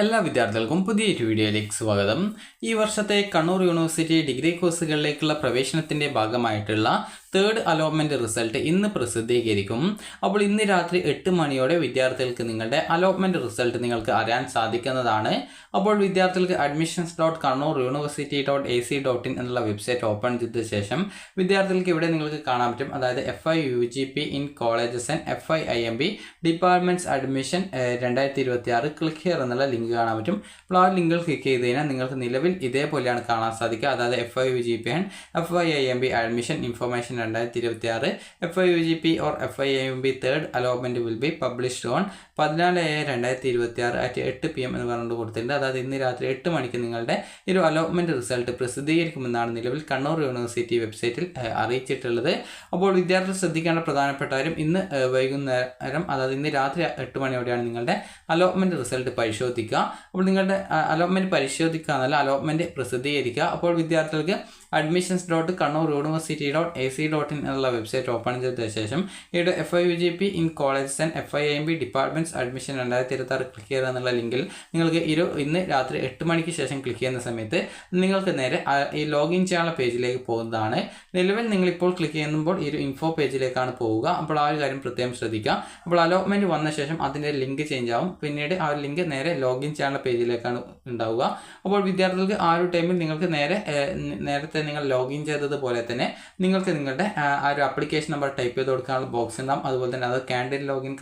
എല്ലാ വിദ്യാർത്ഥികൾക്കും പുതിയൊരു വീഡിയോയിലേക്ക് സ്വാഗതം. ഈ വർഷത്തെ കണ്ണൂർ യൂണിവേഴ്സിറ്റി ഡിഗ്രി കോഴ്സുകളിലേക്കുള്ള പ്രവേശനത്തിൻ്റെ ഭാഗമായിട്ടുള്ള തേർഡ് അലോട്ട്മെൻറ്റ് റിസൾട്ട് ഇന്ന് പ്രസിദ്ധീകരിക്കും. അപ്പോൾ ഇന്ന് രാത്രി 8 മണിയോടെ വിദ്യാർത്ഥികൾക്ക് നിങ്ങളുടെ അലോട്ട്മെൻറ്റ് റിസൾട്ട് നിങ്ങൾക്ക് അറിയാൻ സാധിക്കുന്നതാണ്. അപ്പോൾ വിദ്യാർത്ഥികൾക്ക് admissions.kannur.university.ac.in എന്നുള്ള വെബ്സൈറ്റ് ഓപ്പൺ ചെയ്ത ശേഷം വിദ്യാർത്ഥികൾക്ക് ഇവിടെ നിങ്ങൾക്ക് കാണാൻ പറ്റും. അതായത് FIUGP in colleges and FIIMB departments admission 2026 click here എന്നുള്ള ലിങ്ക് കാണാൻ പറ്റും. അപ്പോൾ ആ ലിങ്കിൽ ക്ലിക്ക് ചെയ്ത് കഴിഞ്ഞാൽ നിങ്ങൾക്ക് നിലവിൽ ഇതേപോലെയാണ് കാണാൻ സാധിക്കുക. അതായത് FIUGP and FIIMB admission information 2026 FIUGP or FIIMB third allotment will be published on 14/2026 at 8 PM എന്ന് പറഞ്ഞുകൊണ്ട് കൊടുത്തിട്ടുണ്ട്. അതായത് ഇന്ന് രാത്രി 8 മണിക്ക് നിങ്ങളുടെ ഒരു അലോട്ട്മെന്റ് റിസൾട്ട് പ്രസിദ്ധീകരിക്കുമെന്നാണ് നിലവിൽ കണ്ണൂർ യൂണിവേഴ്സിറ്റി വെബ്സൈറ്റിൽ അറിയിച്ചിട്ടുള്ളത്. അപ്പോൾ വിദ്യാർത്ഥികൾ ശ്രദ്ധിക്കേണ്ട പ്രധാനപ്പെട്ട കാര്യം, ഇന്ന് വൈകുന്നേരം അതായത് ഇന്ന് രാത്രി 8 മണിയോടെയാണ് നിങ്ങളുടെ അലോട്ട്മെന്റ് റിസൾട്ട് പരിശോധിക്കുക. അപ്പോൾ നിങ്ങളുടെ അലോട്ട്മെന്റ് പരിശോധിക്കുക എന്നല്ല, അലോട്ട്മെന്റ് പ്രസിദ്ധീകരിക്കുക. അപ്പോൾ വിദ്യാർത്ഥികൾക്ക് admissions.kannur.university.ac.in എന്നുള്ള വെബ്സൈറ്റ് ഓപ്പൺ ചെയ്ത ശേഷം ഇവിടെ FIUGP in colleges and FIIMB departments admission 2026 click ചെയ്യുക എന്നുള്ള ലിങ്കിൽ നിങ്ങൾക്ക് ഇന്ന് രാത്രി 8 മണിക്ക് ശേഷം ക്ലിക്ക് ചെയ്യുന്ന സമയത്ത് നിങ്ങൾക്ക് നേരെ ഈ ലോഗിൻ ചെയ്യാനുള്ള പേജിലേക്ക് പോകുന്നതാണ്. നിലവിൽ നിങ്ങളിപ്പോൾ ക്ലിക്ക് ചെയ്യുമ്പോൾ ഈ ഒരു ഇൻഫോ പേജിലേക്കാണ് പോവുക. അപ്പോൾ ആ ഒരു കാര്യം പ്രത്യേകം ശ്രദ്ധിക്കുക. അപ്പോൾ അലോട്ട്മെന്റ് വന്ന ശേഷം അതിൻ്റെ ലിങ്ക് ചേഞ്ച് ആവും. പിന്നീട് ആ ലിങ്ക് നേരെ ലോഗിൻ ചെയ്യാനുള്ള പേജിലേക്കാണ് ഉണ്ടാവുക. അപ്പോൾ വിദ്യാർത്ഥികൾക്ക് ആ ഒരു ടൈമിൽ നിങ്ങൾക്ക് നേരത്തെ നിങ്ങൾ ലോഗിൻ ചെയ്തതുപോലെ തന്നെ നിങ്ങൾക്ക് നിങ്ങളുടെ ആ ഒരു ആപ്ലിക്കേഷൻ നമ്പർ ടൈപ്പ് ചെയ്ത് കൊടുക്കാനുള്ള ബോക്സ് ഉണ്ടാവും. അതുപോലെ തന്നെ അത് ക്യാൻഡിൽ ലോഗിൻ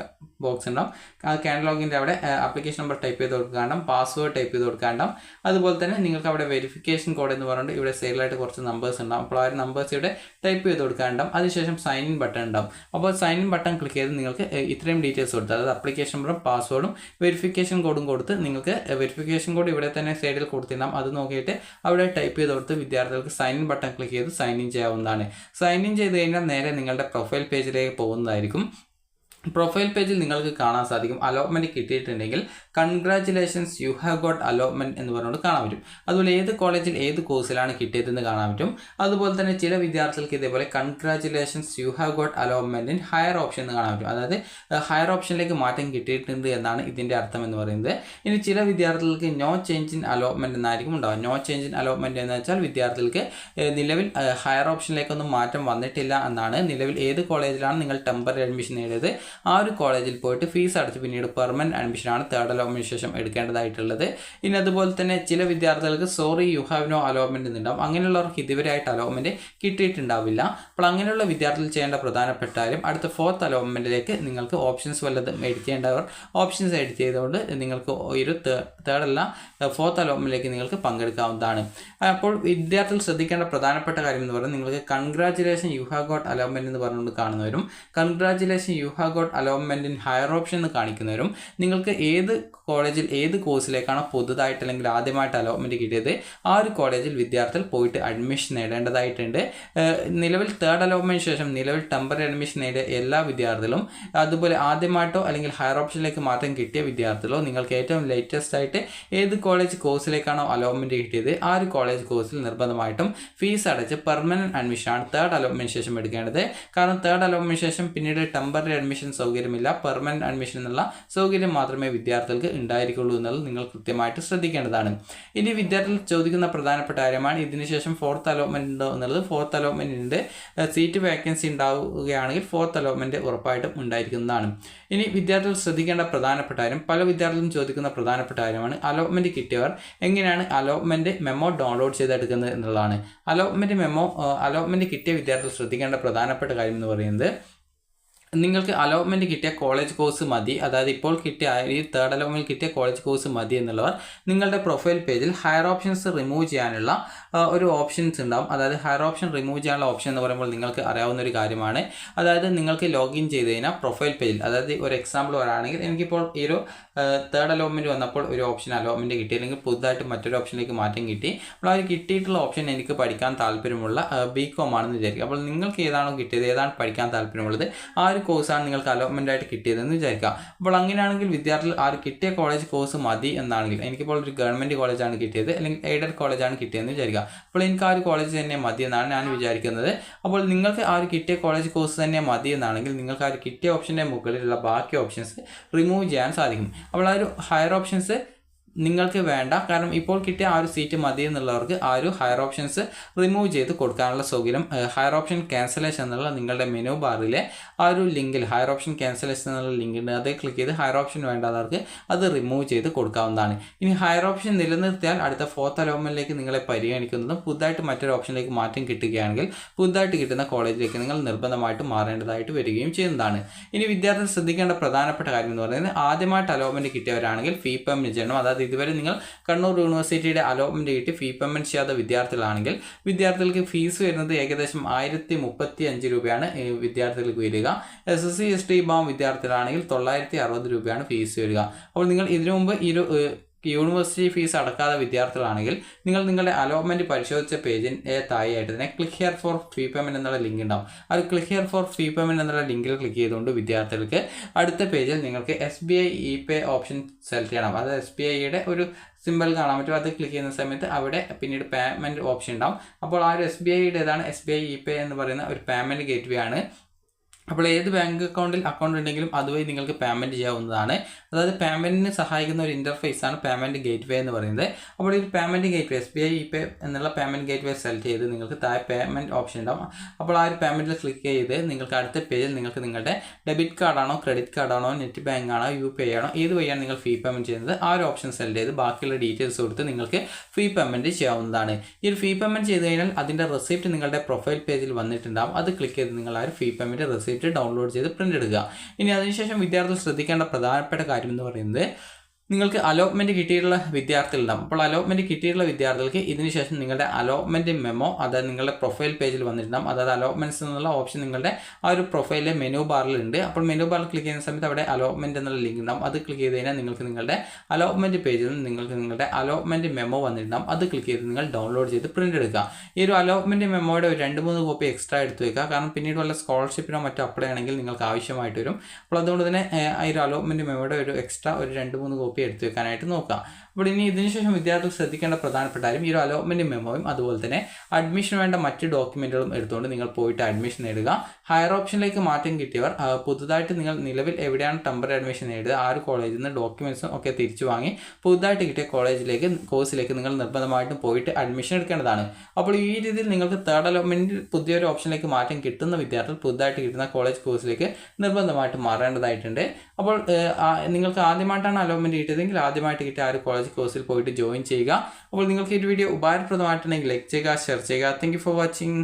ബോക്സ് ഉണ്ടാവും. ആ ക്യാൻഡിൽ ലോഗിൻ്റെ അവിടെ ആപ്ലിക്കേഷൻ നമ്പർ ടൈപ്പ് ചെയ്ത് കൊടുക്കാണ്ടാവും, പാസ്വേഡ് ടൈപ്പ് ചെയ്ത് കൊടുക്കാണ്ടാവും. അതുപോലെ തന്നെ നിങ്ങൾക്ക് അവിടെ വെരിഫിക്കേഷൻ കോഡ് എന്ന് പറഞ്ഞിട്ട് ഇവിടെ സൈഡിലായിട്ട് കുറച്ച് നമ്പേഴ്സ് ഉണ്ടാവും. അപ്പോൾ ആ ഒരു നമ്പേഴ്സ് ഇവിടെ ടൈപ്പ് ചെയ്ത് കൊടുക്കാണ്ടാവും. അതിനുശേഷം സൈൻ ഇൻ ബട്ടൺ ഉണ്ടാവും. അപ്പോൾ സൈൻ ഇൻ ബട്ടൺ ക്ലിക്ക് ചെയ്ത് നിങ്ങൾക്ക് ഇത്രയും ഡീറ്റെയിൽസ് കൊടുത്ത്, അതായത് ആപ്ലിക്കേഷൻ നമ്പറും പാസ്വേഡും വെരിഫിക്കേഷൻ കോഡും കൊടുത്ത് നിങ്ങൾക്ക് വെരിഫിക്കേഷൻ കോഡ് ഇവിടെ തന്നെ സൈഡിൽ കൊടുത്തിട്ടുണ്ടാവും. അത് നോക്കിയിട്ട് അവിടെ ടൈപ്പ് ചെയ്ത് കൊടുത്ത് വിദ്യാർത്ഥികൾക്ക് സൈൻ ഇൻ ബട്ടൺ ക്ലിക്ക് ചെയ്ത് സൈൻ ഇൻ ചെയ്യാവുന്നതാണ്. സൈൻ ഇൻ ചെയ്ത് കഴിഞ്ഞാൽ നേരെ നിങ്ങളുടെ പ്രൊഫൈൽ പേജിലേക്ക് പോകുന്നതായിരിക്കും. പ്രൊഫൈൽ പേജിൽ നിങ്ങൾക്ക് കാണാൻ സാധിക്കും അലോട്ട്മെന്റ് കിട്ടിയിട്ടുണ്ടെങ്കിൽ congratulations you have got allotment എന്ന് പറഞ്ഞുകൊണ്ട് കാണാൻ പറ്റും. അതുപോലെ ഏത് കോളേജിൽ ഏത് കോഴ്സിലാണ് കിട്ടിയതെന്ന് കാണാൻ പറ്റും. അതുപോലെ തന്നെ ചില വിദ്യാർത്ഥികൾക്ക് ഇതേപോലെ congratulations you have got allotment in higher option എന്ന് കാണാൻ പറ്റും. അതായത് ഹയർ ഓപ്ഷനിലേക്ക് മാറ്റം കിട്ടിയിട്ടുണ്ട് എന്നാണ് ഇതിൻ്റെ അർത്ഥം എന്ന് പറയുന്നത്. ഇനി ചില വിദ്യാർത്ഥികൾക്ക് നോ ചേഞ്ച് ഇൻ അലോട്ട്മെന്റ് എന്നായിരിക്കും ഉണ്ടാവുക. നോ ചേഞ്ച് ഇൻ അലോട്ട്മെന്റ് എന്ന് വെച്ചാൽ വിദ്യാർത്ഥികൾക്ക് നിലവിൽ ഹയർ ഓപ്ഷനിലേക്കൊന്നും മാറ്റം വന്നിട്ടില്ല എന്നാണ്. നിലവിൽ ഏത് കോളേജിലാണ് നിങ്ങൾ ടെമ്പററി അഡ്മിഷൻ നേടിയത് ആ ഒരു കോളേജിൽ പോയിട്ട് ഫീസ് അടച്ച് പിന്നീട് പെർമനന്റ് അഡ്മിഷനാണ് തേർഡ് അലോട്ട്മെന്റ് ശേഷം എടുക്കേണ്ടതായിട്ടുള്ളത്. ഇനി അതുപോലെ തന്നെ ചില വിദ്യാർത്ഥികൾക്ക് sorry you have no allotment എന്നുണ്ടാവും. അങ്ങനെയുള്ളവർക്ക് ഇതുവരെയായിട്ട് അലോട്ട്മെന്റ് കിട്ടിയിട്ടുണ്ടാവില്ല. അപ്പോൾ അങ്ങനെയുള്ള വിദ്യാർത്ഥികൾ ചെയ്യേണ്ട പ്രധാനപ്പെട്ട കാര്യം, അടുത്ത ഫോർത്ത് അലോട്ട്മെന്റിലേക്ക് നിങ്ങൾക്ക് ഓപ്ഷൻസ് വല്ലതും എഡിറ്റ് ചെയ്യേണ്ടവർ ഓപ്ഷൻസ് എഡിറ്റ് ചെയ്തുകൊണ്ട് നിങ്ങൾക്ക് ഒരു ഫോർത്ത് അലോട്ട്മെന്റിലേക്ക് നിങ്ങൾക്ക് പങ്കെടുക്കാവുന്നതാണ്. അപ്പോൾ വിദ്യാർത്ഥികൾ ശ്രദ്ധിക്കേണ്ട പ്രധാനപ്പെട്ട കാര്യം എന്ന് പറയുന്നത്, നിങ്ങൾക്ക് congratulation you have got allotment എന്ന് പറഞ്ഞുകൊണ്ട് കാണുന്നവരും congratulation you have got allotment in higher option എന്ന് കാണിക്കുന്നവരും നിങ്ങൾക്ക് ഏത് കോളേജിൽ ഏത് കോഴ്സിലേക്കാണോ പുതുതായിട്ട് അല്ലെങ്കിൽ ആദ്യമായിട്ട് അലോട്ട്മെന്റ് കിട്ടിയത് ആ ഒരു കോളേജിൽ വിദ്യാർത്ഥികൾ പോയിട്ട് അഡ്മിഷൻ നേടേണ്ടതായിട്ടുണ്ട്. നിലവിൽ തേർഡ് അലോട്ട്മെന്റ് ശേഷം നിലവിൽ ടെമ്പററി അഡ്മിഷൻ നേടിയ എല്ലാ വിദ്യാർത്ഥികളും, അതുപോലെ ആദ്യമായിട്ടോ അല്ലെങ്കിൽ ഹയർ ഓപ്ഷനിലേക്ക് മാറ്റം കിട്ടിയ വിദ്യാർത്ഥികളോ, നിങ്ങൾക്ക് ഏറ്റവും ലേറ്റസ്റ്റ് ആയിട്ട് ഏത് കോളേജ് കോഴ്സിലേക്കാണോ അലോട്ട്മെന്റ് കിട്ടിയത് ആ ഒരു കോളേജ് കോഴ്സിൽ നിർബന്ധമായിട്ടും ഫീസ് അടച്ച് പെർമനന്റ് അഡ്മിഷനാണ് തേർഡ് അലോട്ട്മെന്റ് ശേഷം എടുക്കേണ്ടത്. കാരണം തേർഡ് അലോട്ട്മെന്റ് ശേഷം പിന്നീട് ടെമ്പററി അഡ്മിഷൻ സൗകര്യമില്ല, പെർമനന്റ് അഡ്മിഷൻ എന്നുള്ള സൗകര്യം മാത്രമേ വിദ്യാർത്ഥികൾക്ക് ഉണ്ടായിരിക്കുള്ളൂ എന്നുള്ളത് നിങ്ങൾ കൃത്യമായിട്ട് ശ്രദ്ധിക്കേണ്ടതാണ്. ഇനി വിദ്യാർത്ഥികൾ ചോദിക്കുന്ന പ്രധാനപ്പെട്ട കാര്യമാണ്, ഇതിനുശേഷം ഫോർത്ത് അലോട്ട്മെന്റ് ഉണ്ടോ എന്നുള്ളത്. ഫോർത്ത് അലോട്ട്മെന്റിന്റെ സീറ്റ് വേക്കൻസി ഉണ്ടാവുകയാണെങ്കിൽ ഫോർത്ത് അലോട്ട്മെന്റ് ഉറപ്പായിട്ടും ഉണ്ടായിരിക്കുന്നതാണ്. ഇനി വിദ്യാർത്ഥികൾ ശ്രദ്ധിക്കേണ്ട പ്രധാനപ്പെട്ട കാര്യം, പല വിദ്യാർത്ഥികളും ചോദിക്കുന്ന പ്രധാനപ്പെട്ട കാര്യമാണ്, അലോട്ട്മെന്റ് കിട്ടിയവർ എങ്ങനെയാണ് അലോട്ട്മെന്റ് മെമ്മോ ഡൗൺലോഡ് ചെയ്തെടുക്കുന്നത് എന്നുള്ളതാണ്. അലോട്ട്മെന്റ് കിട്ടിയ വിദ്യാർത്ഥികൾ ശ്രദ്ധിക്കേണ്ട പ്രധാനപ്പെട്ട കാര്യം എന്ന് പറയുന്നത്, നിങ്ങൾക്ക് അലോട്ട്മെന്റ് കിട്ടിയ കോളേജ് കോഴ്സ് മതി, അതായത് ഇപ്പോൾ കിട്ടിയ ഈ തേർഡ് അലോട്ട്മെന്റ് കിട്ടിയ കോളേജ് കോഴ്സ് മതി എന്നുള്ളവർ നിങ്ങളുടെ പ്രൊഫൈൽ പേജിൽ ഹയർ ഓപ്ഷൻസ് റിമൂവ് ചെയ്യാനുള്ള ഒരു ഓപ്ഷൻസ് ഉണ്ടാവും. അതായത് ഹയർ ഓപ്ഷൻ റിമൂവ് ചെയ്യാനുള്ള ഓപ്ഷൻ എന്ന് പറയുമ്പോൾ നിങ്ങൾക്ക് അറിയാവുന്ന ഒരു കാര്യമാണ്. അതായത് നിങ്ങൾക്ക് ലോഗിൻ ചെയ്ത് കഴിഞ്ഞാൽ പ്രൊഫൈൽ പേജിൽ, അതായത് ഒരു എക്സാമ്പിൾ പറയുകയാണെങ്കിൽ, എനിക്കിപ്പോൾ ഈ ഒരു തേർഡ് അലോട്ട്മെന്റ് വന്നപ്പോൾ ഒരു ഓപ്ഷൻ അലോട്ട്മെന്റ് കിട്ടി, അല്ലെങ്കിൽ പുതുതായിട്ട് മറ്റൊരു ഓപ്ഷനിലേക്ക് മാറ്റം കിട്ടി. അപ്പോൾ ആ കിട്ടിയിട്ടുള്ള ഓപ്ഷൻ എനിക്ക് പഠിക്കാൻ താല്പര്യമുള്ള BCom ആണെന്ന് വിചാരിക്കുക. അപ്പോൾ നിങ്ങൾക്ക് ഏതാണോ കിട്ടിയത്, ഏതാണ് പഠിക്കാൻ താല്പര്യമുള്ളത് ആ ഒരു കോഴ്സാണ് നിങ്ങൾക്ക് അലോട്ട്മെന്റ് ആയിട്ട് കിട്ടിയതെന്ന് വിചാരിക്കുക. അപ്പോൾ അങ്ങനെയാണെങ്കിൽ വിദ്യാർത്ഥികൾ ആ കിട്ടിയ കോളേജ് കോഴ്സ് മതി എന്നാണെങ്കിൽ, എനിക്കിപ്പോൾ ഒരു ഗവൺമെന്റ് കോളേജാണ് കിട്ടിയത് അല്ലെങ്കിൽ എയ്ഡഡ് കോളേജാണ് കിട്ടിയതെന്ന് വിചാരിക്കുക. അപ്പോൾ എനിക്ക് ആ ഒരു കോളേജ് തന്നെ മതി എന്നാണ് ഞാൻ വിചാരിക്കുന്നത്. അപ്പോൾ നിങ്ങൾക്ക് ആ ഒരു കിട്ടിയ കോളേജ് കോഴ്സ് തന്നെ മതി എന്നാണെങ്കിൽ നിങ്ങൾക്ക് ആ ഒരു കിട്ടിയ ഓപ്ഷൻ്റെ മുകളിലുള്ള ബാക്കി ഓപ്ഷൻസ് റിമൂവ് ചെയ്യാൻ സാധിക്കും. അപ്പോൾ ആ ഒരു ഹയർ ഓപ്ഷൻസ് നിങ്ങൾക്ക് വേണ്ട, കാരണം ഇപ്പോൾ കിട്ടിയ ആ ഒരു സീറ്റ് മതി എന്നുള്ളവർക്ക് ആ ഒരു ഹയർ ഓപ്ഷൻസ് റിമൂവ് ചെയ്ത് കൊടുക്കാനുള്ള സൗകര്യം ഹയർ ഓപ്ഷൻ ക്യാൻസലേഷൻ എന്നുള്ള നിങ്ങളുടെ മെനു ബാറിലെ ആ ഒരു ലിങ്കിൽ ഹയർ ഓപ്ഷൻ ക്യാൻസലേഷൻ എന്നുള്ള ലിങ്ക് ഉണ്ട്, അതേ ക്ലിക്ക് ചെയ്ത് ഹയർ ഓപ്ഷൻ വേണ്ടാത്തവർക്ക് അത് റിമൂവ് ചെയ്ത് കൊടുക്കാവുന്നതാണ്. ഇനി ഹയർ ഓപ്ഷൻ നിലനിർത്തിയാൽ അടുത്ത 4th അലോട്ട്മെന്റിലേക്ക് നിങ്ങളെ പരിഗണിക്കുന്നതും പുതുതായിട്ട് മറ്റൊരു ഓപ്ഷനിലേക്ക് മാറ്റം കിട്ടുകയാണെങ്കിൽ പുതുതായിട്ട് കിട്ടുന്ന കോളേജിലേക്ക് നിങ്ങൾ നിർബന്ധമായിട്ട് മാറേണ്ടതായിട്ട് വരികയും ചെയ്യുന്നതാണ്. ഇനി വിദ്യാർത്ഥികൾ ശ്രദ്ധിക്കേണ്ട പ്രധാനപ്പെട്ട കാര്യം എന്ന് പറയുന്നത് ആദ്യമായിട്ട് അലോട്ട്മെന്റ് കിട്ടിയവരാണെങ്കിൽ ഫീ പേയ്മെന്റ് ചെയ്യണം. അതായത് ഇതുവരെ നിങ്ങൾ കണ്ണൂർ യൂണിവേഴ്സിറ്റിയുടെ അലോട്ട്മെന്റ് കിട്ടി ഫീ പേയ്മെന്റ് ചെയ്യാത്ത വിദ്യാർത്ഥികളാണെങ്കിൽ വിദ്യാർത്ഥികൾക്ക് ഫീസ് വരുന്നത് ഏകദേശം 1035 രൂപയാണ് വിദ്യാർത്ഥികൾക്ക് വരിക. SSC ST വിഭാഗം വിദ്യാർത്ഥികളാണെങ്കിൽ 960 രൂപയാണ് ഫീസ് വരിക. അപ്പോൾ നിങ്ങൾ ഇതിനു മുമ്പ് യൂണിവേഴ്സിറ്റി ഫീസ് അടക്കാത്ത വിദ്യാർത്ഥികളാണെങ്കിൽ നിങ്ങൾ നിങ്ങളുടെ അലോട്ട്മെന്റ് പരിശോധിച്ച പേജിൻ്റെ താഴെയായിട്ട് തന്നെ click here for fee payment എന്നുള്ള ലിങ്ക് ഉണ്ടാവും. അത് click here for fee payment എന്നുള്ള ലിങ്കിൽ ക്ലിക്ക് ചെയ്തുകൊണ്ട് വിദ്യാർത്ഥികൾക്ക് അടുത്ത പേജിൽ നിങ്ങൾക്ക് SBI ഇ-പേ ഓപ്ഷൻ സെലക്ട് ചെയ്യണം. അത് SBIയുടെ ഒരു സിമ്പിൾ കാണാൻ പറ്റും. അത് ക്ലിക്ക് ചെയ്യുന്ന സമയത്ത് അവിടെ പിന്നീട് പേയ്മെന്റ് ഓപ്ഷൻ ഉണ്ടാവും. അപ്പോൾ ആ ഒരു SBIയുടേതാണ് SBI ഇ-പേ എന്ന് പറയുന്ന ഒരു പേയ്മെന്റ് ഗേറ്റ്വേ ആണ്. അപ്പോൾ ഏത് ബാങ്ക് അക്കൗണ്ട് ഉണ്ടെങ്കിലും അതുവഴി നിങ്ങൾക്ക് പേയ്മെൻറ്റ് ചെയ്യാവുന്നതാണ്. അതായത് പേയ്മെൻറ്റിന് സഹായിക്കുന്ന ഒരു ഇൻ്റർഫേസ് ആണ് പേയ്മെൻറ്റ് ഗേറ്റ്വേ എന്ന് പറയുന്നത്. അപ്പോൾ ഈ പേയ്മെൻറ്റ് ഗേറ്റ്വേ SBI ഇ-പേ എന്നുള്ള പേയ്മെൻറ്റ് ഗേറ്റ്വേ സെലക്ട് ചെയ്ത് നിങ്ങൾക്ക് താഴെ പേയ്മെൻറ്റ് ഓപ്ഷൻ ഉണ്ടാവും. അപ്പോൾ ആ ഒരു പേയ്മെൻറ്റിൽ ക്ലിക്ക് ചെയ്ത് നിങ്ങൾക്ക് അടുത്ത പേജിൽ നിങ്ങൾക്ക് നിങ്ങളുടെ ഡെബിറ്റ് കാർഡാണോ ക്രെഡിറ്റ് കാർഡാണോ നെറ്റ് ബാങ്ക് ആണോ UPI ആണോ ഏത് വഴിയാണ് നിങ്ങൾ ഫീ പേയ്മെൻറ്റ് ചെയ്യുന്നത് ആ ഒരു ഓപ്ഷൻ സെലക്ട് ചെയ്ത് ബാക്കിയുള്ള ഡീറ്റെയിൽസ് കൊടുത്ത് നിങ്ങൾക്ക് ഫീ പേയ്മെൻറ്റ് ചെയ്യാവുന്നതാണ്. ഈ ഒരു ഫീ പേയ്മെൻറ്റ് ചെയ്ത് കഴിഞ്ഞാൽ അതിൻ്റെ റെസിപ്റ്റ് നിങ്ങളുടെ പ്രൊഫൈൽ പേജിൽ വന്നിട്ടുണ്ടാവും. അത് ക്ലിക്ക് ചെയ്ത് നിങ്ങൾ ആ ഒരു ഫീ പേയ്മെൻറ്റ് റെസിപ്റ്റ് ഡൗൺലോഡ് ചെയ്ത് പ്രിന്റ് എടുക്കുക. ഇനി അതിനുശേഷം വിദ്യാർത്ഥികൾ ശ്രദ്ധിക്കേണ്ട പ്രധാനപ്പെട്ട കാര്യം എന്ന് പറയുന്നത് നിങ്ങൾക്ക് അലോട്ട്മെന്റ് കിട്ടിയിട്ടുള്ള വിദ്യാർത്ഥികളുണ്ടാവും. അപ്പോൾ അലോട്ട്മെന്റ് കിട്ടിയിട്ടുള്ള വിദ്യാർത്ഥികൾക്ക് ഇതിനുശേഷം നിങ്ങളുടെ അലോട്ട്മെന്റ് മെമ്മോ അതായത് നിങ്ങളുടെ പ്രൊഫൈൽ പേജിൽ വന്നിട്ടുണ്ടാവും. അതായത് അലോട്ട്മെന്റ്സ് എന്നുള്ള ഓപ്ഷൻ നിങ്ങളുടെ ആ ഒരു പ്രൊഫൈലിലെ മെനു ബാറിലുണ്ട്. അപ്പോൾ മെനു ബാറിൽ ക്ലിക്ക് ചെയ്യുന്ന സമയത്ത് അവിടെ അലോട്ട്മെന്റ് എന്നുള്ള ലിങ്ക് ഉണ്ടാവും. അത് ക്ലിക്ക് ചെയ്ത് കഴിഞ്ഞാൽ നിങ്ങൾക്ക് നിങ്ങളുടെ അലോട്ട്മെന്റ് പേജിൽ നിന്ന് നിങ്ങൾക്ക് നിങ്ങളുടെ അലോട്ട്മെന്റ് മെമ്മോ വന്നിട്ടുണ്ടാവും. അത് ക്ലിക്ക് ചെയ്ത് നിങ്ങൾ ഡൗൺലോഡ് ചെയ്ത് പ്രിന്റ് എടുക്കുക. ഈ ഒരു അലോട്ട്മെന്റ് മെമ്മോയുടെ ഒരു 2-3 കോപ്പി എക്സ്ട്രാ എടുത്ത് വെക്കുക. കാരണം പിന്നീട് വല്ല സ്കോളർഷിപ്പിനോ മറ്റോ അപ്ലൈ ആണെങ്കിൽ നിങ്ങൾക്ക് ആവശ്യമായിട്ട് വരും. അപ്പോൾ അതുകൊണ്ട് തന്നെ ഈ ഒരു അലോട്ട്മെന്റ് മെമ്മോയുടെ ഒരു എക്സ്ട്രാ ഒരു 2-3 കോപ്പി എടുത്ത് വെക്കാനായിട്ട് നോക്കാം. അപ്പോൾ ഇനി ഇതിനുശേഷം വിദ്യാർത്ഥികൾ ശ്രദ്ധിക്കേണ്ട പ്രധാനപ്പെട്ട കാര്യം ഈ ഒരു അലോട്ട്മെന്റ് മെമ്മോയും അതുപോലെ തന്നെ അഡ്മിഷൻ വേണ്ട മറ്റ് ഡോക്യുമെന്റുകളും എടുത്തുകൊണ്ട് നിങ്ങൾ പോയിട്ട് അഡ്മിഷൻ നേടുക. ഹയർ ഓപ്ഷനിലേക്ക് മാറ്റം കിട്ടിയവർ പുതുതായിട്ട് നിങ്ങൾ നിലവിൽ എവിടെയാണ് ടെമ്പററി അഡ്മിഷൻ നേടുക ആ ഒരു കോളേജിൽ നിന്ന് ഡോക്യുമെന്റ്സും ഒക്കെ തിരിച്ചു വാങ്ങി പുതുതായിട്ട് കിട്ടിയ കോഴ്സിലേക്ക് നിങ്ങൾ നിർബന്ധമായിട്ടും പോയിട്ട് അഡ്മിഷൻ എടുക്കേണ്ടതാണ്. അപ്പോൾ ഈ രീതിയിൽ നിങ്ങൾക്ക് തേർഡ് അലോട്ട്മെന്റിൽ പുതിയൊരു ഓപ്ഷനിലേക്ക് മാറ്റം കിട്ടുന്ന വിദ്യാർത്ഥികൾ പുതുതായിട്ട് കിട്ടുന്ന കോളേജ് കോഴ്സിലേക്ക് നിർബന്ധമായിട്ട് മാറേണ്ടതായിട്ടുണ്ട്. അപ്പോൾ നിങ്ങൾക്ക് ആദ്യമായിട്ടാണ് അലോട്ട്മെന്റ് കിട്ടിയതെങ്കിൽ ആദ്യമായിട്ട് കിട്ടിയ ആ ഒരു കോളേജ് കോഴ്സിൽ പോയിട്ട് ജോയിൻ ചെയ്യുക. അപ്പോൾ നിങ്ങൾക്ക് ഈ വീഡിയോ ഉപകാരപ്രദമായിട്ടുണ്ടെങ്കിൽ ലൈക്ക് ചെയ്യുക, ഷെയർ ചെയ്യുക. Thank you for watching.